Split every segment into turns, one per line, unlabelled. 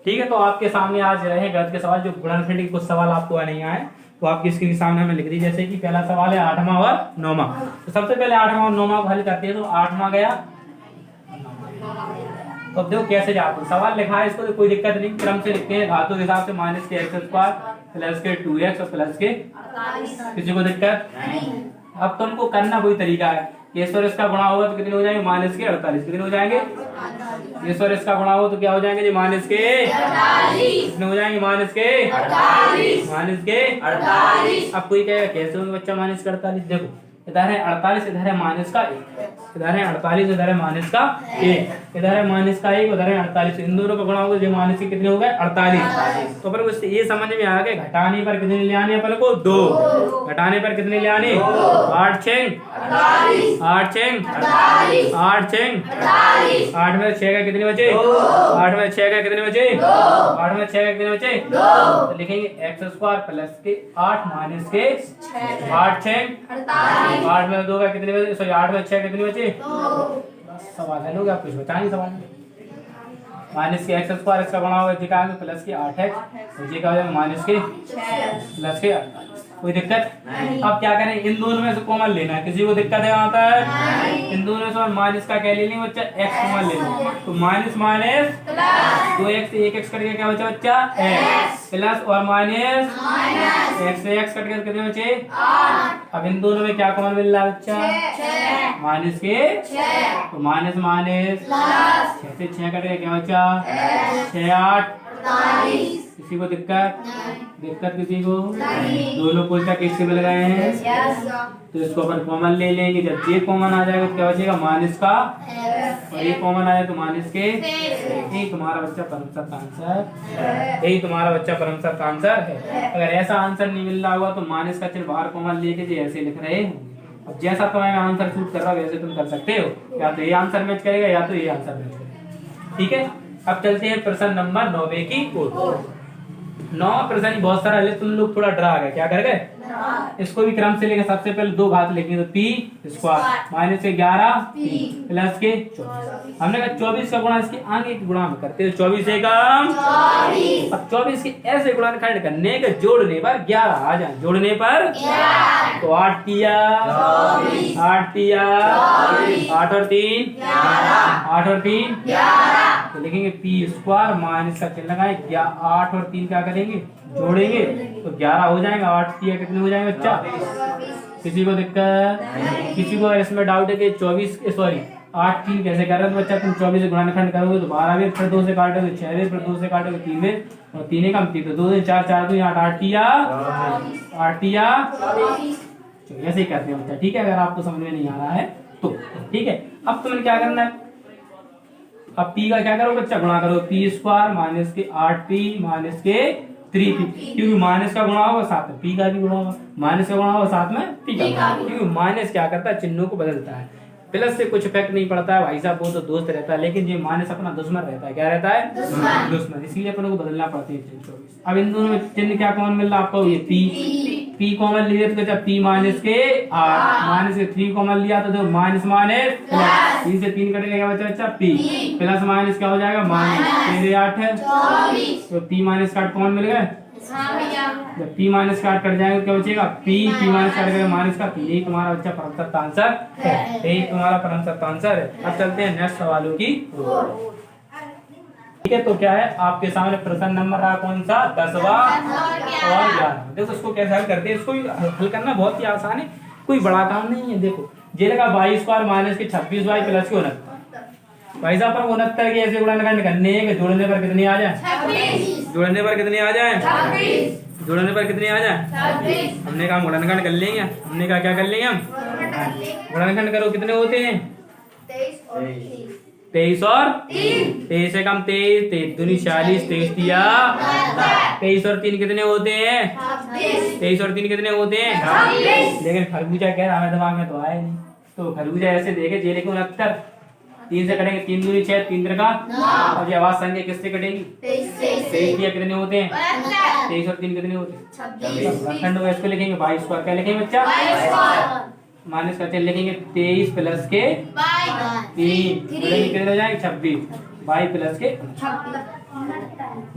ठीक है, तो आपके सामने आज रहे गणित के सवाल, जो गुणनखंड के कुछ सवाल आपको नहीं आए तो आपकी स्क्रीन के सामने हमें लिख दी। जैसे कि पहला सवाल है 8वां और 9वां। तो सबसे पहले 8वां और 9वां को हल करते हैं। तो 8वां गया, तो अब देखो कैसे जाते हैं। सवाल लिखा है इसको तो कोई दिक्कत नहीं, क्रम से लिखते हैं घातों के हिसाब से, माइनस के x स्क्वायर प्लस के 2x और प्लस के, किसी को दिक्कत नहीं। अब तुमको करना वही तरीका है कि इस और इसका गुणा होगा तो कितने हो जाएंगे, माइनस के 48। कितने हो जाएंगे, इस और इसका गुणा हो तो क्या हो जाएंगे जी, माइनस के 48। कितने हो जाएंगे, माइनस के 48। माइनस के 48। अब कोई कहेगा कैसे होंगे बच्चा माइनस के 48? देखो इधर है 48, इधर है माइनस का 1, इधर है 48, इधर है माइनस का 1, इधर है माइनस का 1, उधर है 48। इन दोनों का गुणा होगा जो माइनस के कितने हो गए, 48। तो अपन को ये समझ में आ गया घटाने पर कितने ले आने अपन को, 2। घटाने पर कितने ले आने, 8 6 8 6 8 6 8 में 6 का कितने बचे, 8 में 6 का कितने बचे, 8 में 6 का कितने बचे, तो लिखेंगे x स्क्वायर प्लस के 8 माइनस के 8 6 8 में 2 का कितने बचे, सॉरी 8 में 6 कितने बचे, सवाल है लोग आप कुछ बताएंगे सवाल में। माइनस के x स्क्वायर इसका बना होगा जी का प्लस के 8x, जी का हो जाएगा माइनस के प्लस के 48। कोई दिक्कत नहीं। अब क्या करें, इन दोनों में से कॉमन लेना है, किसी को दिक्कत है वहां तक? इन दोनों में से माइनस का क्या ले लेंगे बच्चा, x कॉमन ले लेंगे। तो माइनस माइनस 2x से 1x कट गया, क्या बचा बच्चा, x प्लस और माइनस x से x कट गया कितने बचे, 8। अब इन दोनों में क्या कॉमन मिल रहा है बच्चा, माइनस के, तो माइनस माइनस 6 से 6 कट गया, क्या बचा 6 8 48। किसी को दिक्कत, दिक्कत किसी को नहीं। दोनों कोष्ठक किससे मिल गए हैं, तो इसको अपन कॉमन ले लेंगे। जब ये कॉमन आ जाएगा तो क्या बचेगा, माइनस का, और ये कॉमन आया तो माइनस के। यही तुम्हारा बच्चा परमसत आंसर, यही तुम्हारा बच्चा परमसत आंसर है। अगर ऐसा आंसर नहीं मिल रहा होगा तो माइनस का चिन्ह बाहर कॉमन लेके जो ऐसे लिख रहे होंगे। अब जैसा तुम्हें आंसर सूट कर रहा हो वैसे तुम कर सकते हो, या तो ये आंसर मैच करेगा या तो ये आंसर मैच करेगा। ठीक है, अब चलते हैं प्रश्न नंबर 9 की ओर। 9 प्रश्न बहुत सारा है, तुम लोग थोड़ा डरा गए, क्या कर गए, इसको भी क्रम से लेकर सबसे पहले 2 घात लिखेंगे। तो पी स्क्वायर माइनस के 11 प्लस के 24। हमने कहा 24 का गुणा इसके आगे के गुणा में करते हैं, 24 से कम 24। अब 24 के ऐसे गुणनखंड करने के जोड़ने पर 11 आ जाए, जोड़ने पर तो 8 तिया 8 तिया 8 और 3 8 और 3 तो लिखेंगे पी स्क्वायर माइनस का चिन्ह लगाए, 8 और 3 क्या करेंगे, जोड़ेंगे तो 11 हो जाएगा। 8 तिया कितने हो जाएंगे बच्चा, किसी को दिक्कत, किसी को इसमें डाउट है कि 24 सॉरी 8 3 कैसे कर रहे हो बच्चा, तुम 24 से गुणनखंड करोगे तो 12 में फिर 2 से काटोगे, 6 में फिर 2 से काटोगे, 3 में और 3 कम 3 तो 2 से 4 4 2 8 तिया 8 तिया ऐसे ही करते हैं बच्चा। ठीक है, अगर आपको समझ में नहीं आ रहा है तो ठीक है। अब तुम्हें क्या करना है, अब p का क्या करो बच्चा, गुणा करो, पी स्क्वायर माइनस के 8p माइनस के 3p, क्योंकि माइनस का गुणा होगा साथ में p का भी गुणा होगा, माइनस का गुणा होगा साथ में p का, क्योंकि माइनस क्या करता है, चिन्हों को बदलता है। प्लस से कुछ इफेक्ट नहीं पड़ता है भाई साहब, वो तो दोस्त रहता है, लेकिन ये माइनस अपना दुश्मन रहता है। क्या रहता है, दुश्मन, इसलिए अपन को बदलना पड़ती है चिन्ह 24। अब इन दोनों में चिन्ह क्या कॉमन मिल रहा है आपको, ये p कॉमन लिया तो जब p माइनस के 8 माइनस के 3 कॉमन लिया तो देखो माइनस माइनस 3 से 3 कटेगा, क्या बचा बच्चा p प्लस माइनस क्या हो जाएगा, माइनस 3 8 है तो p माइनस का 8 कॉमन मिल गए। जब p माइनस का 8 कट जाएगा क्या बचेगा, p माइनस का कटेगा माइनस का, यही तुम्हारा बच्चा परमसत आंसर है, यही तुम्हारा परमसत आंसर है। अब चलते हैं नेक्स्ट सवालों की। ठीक है, तो क्या है आपके सामने प्रश्न नंबर रहा कौन सा, 10वां और 11। देखो इसको कैसे हल करते हैं, इसको हल करना बहुत ही आसान है, कोई बड़ा काम नहीं है। देखो जे लगा 22 स्क्वायर माइनस के 26y प्लस के 69 भाई साहब पर 69 के ऐसे गुणनखंड करने हैं कि जोड़ने पर कितने आ जाए, जोड़ने पर कितने आ जाए, जोड़ने पर कितने आ जाए। हमने कहा गुणनखंड कर लेंगे, हमने कहा क्या कर लेंगे हम, गुणनखंड करो कितने होते हैं, 23 और 23 से कम 23, 23 दूनी 40, 23 तिया 23 और 3 कितने होते हैं, 23 और 3 कितने होते हैं। लेकिन खरबूजा कह रहा हमें दिमाग में तो आया नहीं, तो खरबूजा ऐसे देखे जे लेके 69 3 से कटेंगे, 3 दूनी 6 3 3 का और ये आवाज संख्या किससे कटेगी, 23 तिया कितने होते हैं, 23 और 3 कितने होते हैं, खंड में इसको लिखेंगे 22 स्क्वायर, क्या लिखेंगे बच्चा, माइनस करते लिखेंगे 23 प्लस के 3 कितने हो जाएंगे 26, बाई प्लस के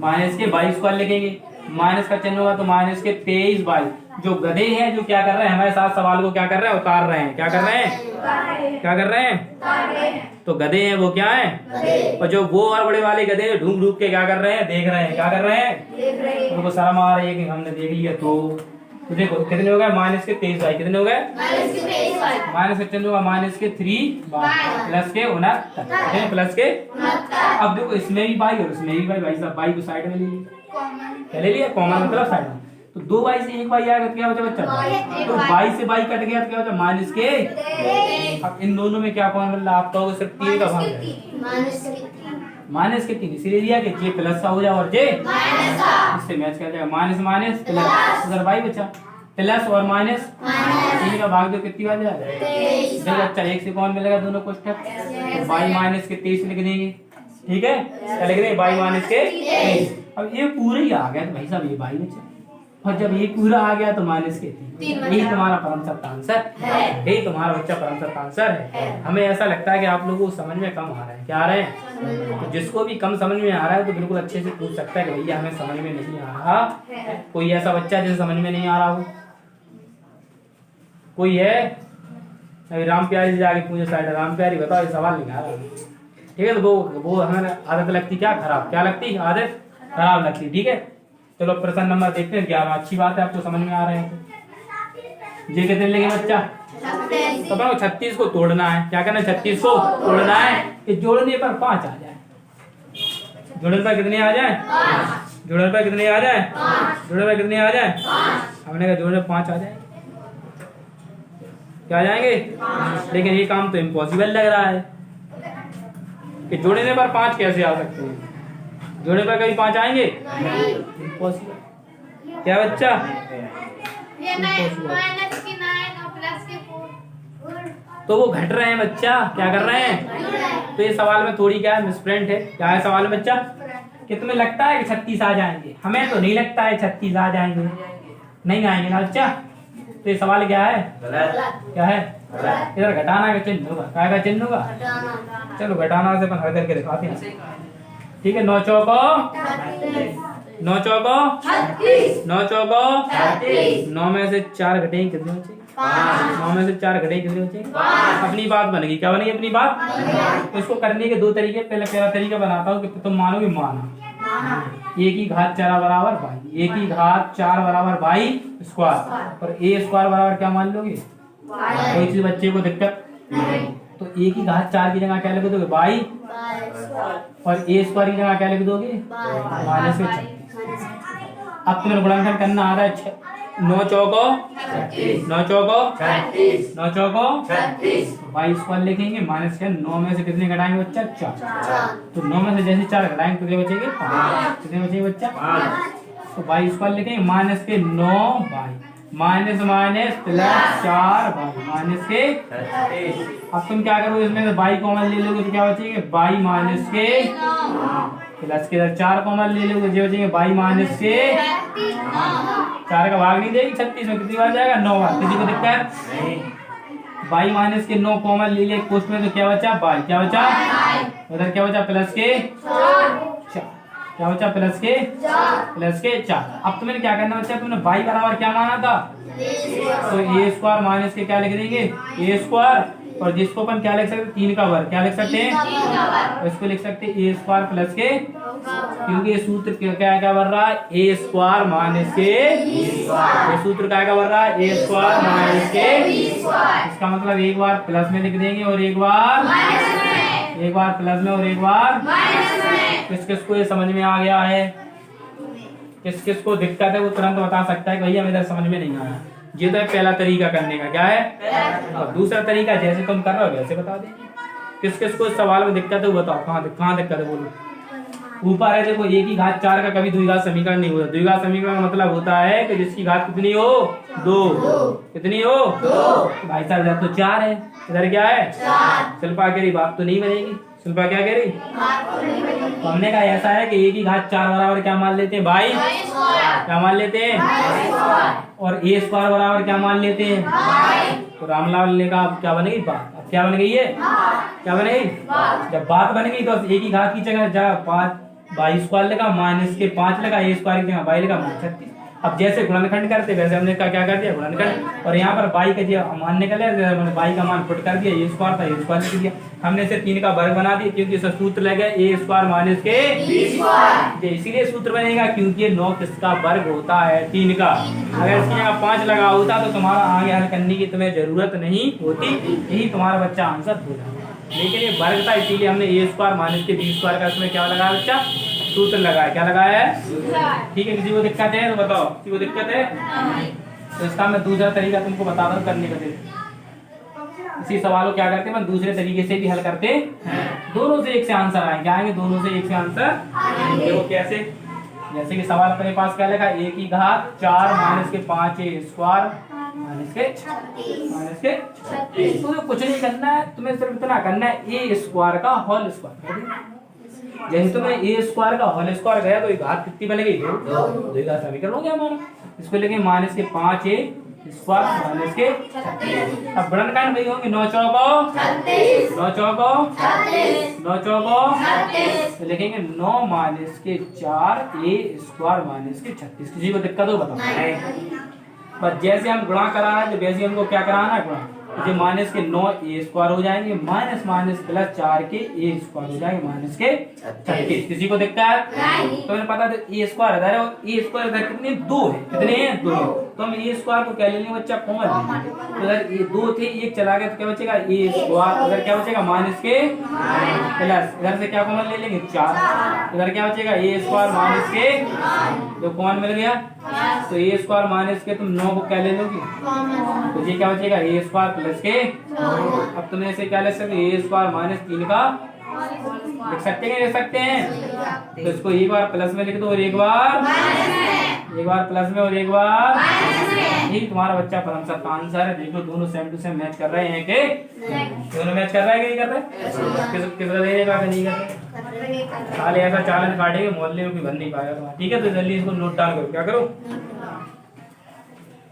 माइनस के बाई स्क्वायर लिखेंगे, माइनस का चिन्ह होगा तो माइनस के 23 बाई। जो गधे हैं जो क्या कर रहे हैं हमारे साथ सवाल को क्या कर रहे हैं उतार रहे हैं, क्या कर रहे हैं, क्या कर रहे हैं, तो गधे हैं वो क्या है, और जो वो और बड़े वाले गधे ढूंढ ढूंढ के क्या कर रहे हैं देख रहे हैं, क्या कर रहे हैं, उनको शर्म आ रही है कि हमने देख लिया। तो देखो कितने हो गए माइनस के 23 बाई, कितने हो गए माइनस के चिन्ह होगा माइनस के 3 बाई प्लस के 69 प्लस के। अब देखो इसमें भी बाई और इसमें भी बाई, भाई साहब बाई को साइड में ले लिया, ले लिया कॉमन मतलब साइड में, तो 2 बाई से 1 बाई आएगा तो क्या बचा बच्चा, तो बाई से बाई कट गया तो क्या बचा माइनस के। अब इन दोनों में क्या कॉमन मिल रहा है आप कहोगे सिर्फ 3 का भाग है, माइनस के 3 इसीलिए दिया कि जे प्लस का हो जाए और जे इससे मैच कर जाएगा, माइनस माइनस प्लस, उधर बाई बचा प्लस और माइनस 3 का भाग दो कितनी बार जाएगा बच्चा, 1 से कौन मिलेगा दोनों कोष्ठक, तो बाई माइनस के 23 लिख देंगे, ठीक है क्या लिख देंगे बाई माइनस के 23। अब ये पूरा ही आ गया तो भाई साहब ये बाई बचा, और जब ये पूरा आ गया तो माइनस के 3, यही तुम्हारा परम सत्य आंसर है, यही तुम्हारा बच्चा परम सत्य आंसर है। हमें ऐसा लगता है कि आप लोगों को समझ में कम आ रहा है, क्या आ रहे हैं, तो जिसको भी कम समझ में आ रहा है तो बिल्कुल अच्छे से पूछ सकता है कि भैया हमें समझ में नहीं आ रहा, कोई ऐसा बच्चा जिसे समझ में नहीं आ रहा हो, कोई है, अभी राम प्यारी जाके पूछे साइड राम प्यारी बताओ ये सवाल नहीं आ रहा, ठीक है, तो वो हमें आदत लगती क्या खराब, क्या लगती आदत खराब लगती, ठीक है। चलो प्रश्न नंबर देखते हैं 11, अच्छी बात है आपको समझ में आ रहे हैं तो जे कितने लेंगे बच्चा, तो 36 को तोड़ना है, क्या करना है 36 को तोड़ना है, कि जोड़ने पर 5 आ जाए, जोड़ने पर कितने आ जाए, जोड़ने पर कितने आ जाए, जोड़ने पर कितने आ जाए, हमने कहा जोड़ने पर 5 आ जाए, क्या आ जाएंगे, लेकिन ये काम तो इम्पॉसिबल लग रहा है कि जोड़ने पर 5 कैसे आ सकते हैं, जोड़ने पर कभी 5 आएंगे, इम्पॉसिबल, क्या बच्चा तो वो घट रहे हैं बच्चा, क्या कर रहे हैं, तो ये सवाल में थोड़ी क्या है मिसप्रिंट है, क्या है सवाल में बच्चा, कि तुम्हें लगता है कि 36 आ जाएंगे, हमें तो नहीं लगता है 36 आ जाएंगे, नहीं आएंगे ना बच्चा, तो ये सवाल क्या है, क्या है, इधर घटाना का चिन्ह होगा, क्या का चिन्ह होगा, चलो घटाना से अपन हर करके दिखाते हैं, ठीक है, 9 चौको 9 चौको 9 चौको 9 में से 4 घटेंगे कितने बचे, 9 में से 4 घटेंगे कितने बचे, अपनी बात बनेगी, क्या बनेगी अपनी बात, इसको करने के 2 तरीके, पहला तरीका बनाता हूँ कि तुम मानोगे माना, एक ही घात 4 बराबर बाई, एक ही घात 4 बराबर बाई स्क्वायर, और ए स्क्वायर बराबर क्या मान लोगे, कोई चीज बच्चे को दिक्कत, तो एक ही घात 4 की जगह क्या लिख दोगे बाई, और ए स्क्वायर की जगह क्या लिख दोगे माइनस के 36। अब तुम्हें गुणनखंड करना आ रहा है 9 चौको 9 चौको 9 चौको बाई स्क्वायर लिखेंगे, माइनस के 9 में से कितने घटाएंगे बच्चा 4, तो 9 में से जैसे 4 घटाएंगे कितने बचेंगे 5, कितने बचेंगे बच्चा 5, तो बाई स्क्वायर लिखेंगे माइनस के 9 by minus minus plus 4 by minus के। अब तुम क्या करोगे इसमें से बाई कॉमन ले लोगे तो क्या बचेंगे बाई माइनस के प्लस के 4 कॉमन ले लोगे जो बचेंगे बाई माइनस के 4 का भाग नहीं देगी 36 में कितनी बार जाएगा 9 बार, किसी को दिक्कत, बाई माइनस के 9 कॉमन ले लिया कोष्ठ में तो क्या बचा बाई, क्या बचा उधर क्या बचा प्लस के 4, क्या बचा प्लस के 4। अब तुम्हें क्या करना बच्चा, तुमने बाई बराबर क्या माना था तो ए स्क्वायर माइनस के क्या लिख देंगे ए स्क्वायर, और जिसको अपन क्या लिख सकते 3 का वर्ग, क्या लिख सकते हैं इसको लिख सकते हैं ए स्क्वायर प्लस के, क्योंकि ये सूत्र क्या बन रहा है ए स्क्वायर माइनस के, ये सूत्र क्या बन रहा है ए स्क्वायर माइनस के, इसका मतलब एक बार प्लस में लिख देंगे और एक बार प्लस में और एक बार किस किस को ये समझ में आ गया है, किस किस को दिक्कत है वो तुरंत बता सकता है कि भैया मेरे समझ में नहीं आया। ये तो है पहला तरीका करने का, क्या है, और दूसरा तरीका जैसे तुम कर रहे हो वैसे बता देंगे। किस किस को इस सवाल में दिक्कत है वो बताओ, कहाँ दिक्कत है बोलो। ऊपर है देखो एक ही घात 4 का कभी द्विघात समीकरण नहीं होता, द्विघात समीकरण का मतलब होता है कि जिसकी घात कितनी हो 2, कितनी हो 2, भाई साहब इधर तो 4 है, इधर क्या है 4, शिल्पा कह रही बात तो नहीं बनेगी, शिल्पा क्या कह रही, हमने कहा ऐसा है कि एक ही घात 4 बराबर क्या मान लेते हैं बाई, क्या मान लेते हैं, और ए स्क्वायर बराबर क्या मान लेते हैं, तो रामलाल ने कहा क्या बनेगी बात, अब क्या बन गई है क्या बन गई? जब बात बन गई तो ए की घात की जगह जहाँ 5 वाई स्क्वायर लगा माइनस के 5 लगा, ए स्क्वायर की जगह वाई लगा माइनस 36। अब जैसे गुणनखंड करते वैसे हमने क्या कर दिया गुणनखंड, और यहाँ पर बाई का जो मान निकले हमने बाई का मान पुट कर दिया, ए स्क्वायर था ए स्क्वायर लिख दिया। हमने इसे 3 का वर्ग बना दिया क्योंकि इसका सूत्र लग गया ए स्क्वायर माइनस के बी स्क्वायर, इसीलिए सूत्र बनेगा क्योंकि 9 किसका वर्ग होता है? 3 का। अगर इसकी जगह 5 लगा होता तो तुम्हारा आगे हल करने की तुम्हें जरूरत नहीं होती, यही तुम्हारा बच्चा आंसर हो जाता। लेकिन ये वर्ग था इसीलिए हमने ए स्क्वायर माइनस के बी स्क्वायर का इसमें क्या लगाया बच्चा? सूत्र लगाया। क्या लगाया है? ठीक है, किसी को दिक्कत है तो बताओ, किसी को दिक्कत है? तो इसका मैं दूसरा तरीका तुमको बता दूं करने का। इसी सवाल को क्या करते हैं, मैं दूसरे तरीके से भी हल करते हैं, दोनों से एक से आंसर आएंगे। आएंगे दोनों से एक से आंसर। देखो कैसे, जैसे कि सवाल अपने पास क्या लिखा, ए की घात 4 माइनस के 5 ए स्क्वायर माइनस के 36। तो कुछ नहीं करना है, तुम्हें सिर्फ इतना करना है ए स्क्वायर का होल स्क्वायर। जैसे तुम्हें ए स्क्वायर का होल स्क्वायर गया तो एक घात कितनी बनेगी? 2 घात समीकरण हो गया हमारा। इसको लेके माइनस के 5 ए स्क्वायर माइनस के 36। अब गुणनखंड भाई होंगे 9 चौको 36, 9 चौको 36, 9 चौको 36। तो लिखेंगे 9 माइनस के 4 ए स्क्वायर माइनस के 36। किसी को दिक्कत हो बताओ? बस जैसे हम गुणा करा रहे हैं तो वैसे हमको क्या कराना है गुणा, जो माइनस के 9 ए स्क्वायर हो जाएंगे माइनस माइनस प्लस 4 के ए स्क्वायर हो जाएंगे माइनस के 36। किसी को दिक्कत? तो मैंने पता था ए स्क्वायर इधर है और ए स्क्वायर इधर कितने 2 है, कितने हैं 2। तो हम ए स्क्वायर को क्या ले लेंगे बच्चा? कॉमन लेंगे। तो इधर ये 2 थे, एक चला गया तो क्या बचेगा? ए स्क्वायर। इधर क्या बचेगा? माइनस के प्लस, इधर से क्या कॉमन ले लेंगे? 4। इधर क्या बचेगा? ए स्क्वायर माइनस के, तो कॉमन मिल गया। तो ए स्क्वायर माइनस के तुम 9 को क्या ले लोगे? तो ये क्या बचेगा? ए स्क्वायर प्लस के। अब तुम ऐसे क्या ले सकते? ए स्क्वायर माइनस 3 का लिख सकते हैं, लिख सकते हैं। तो इसको एक बार प्लस में लिख दो और एक बार प्लस में और एक बार। यही तुम्हारा बच्चा परमसर का आंसर है। देखो दोनों सेम टू सेम मैच कर रहे हैं कि दोनों मैच कर रहा है कि नहीं कर रहे? किसका देगा कि नहीं कर रहे? साले ऐसा चालन काटेंगे मोहल्ले में कोई भर नहीं पाएगा। ठीक है, तो जल्दी इसको नोट डाउन करो। क्या करो?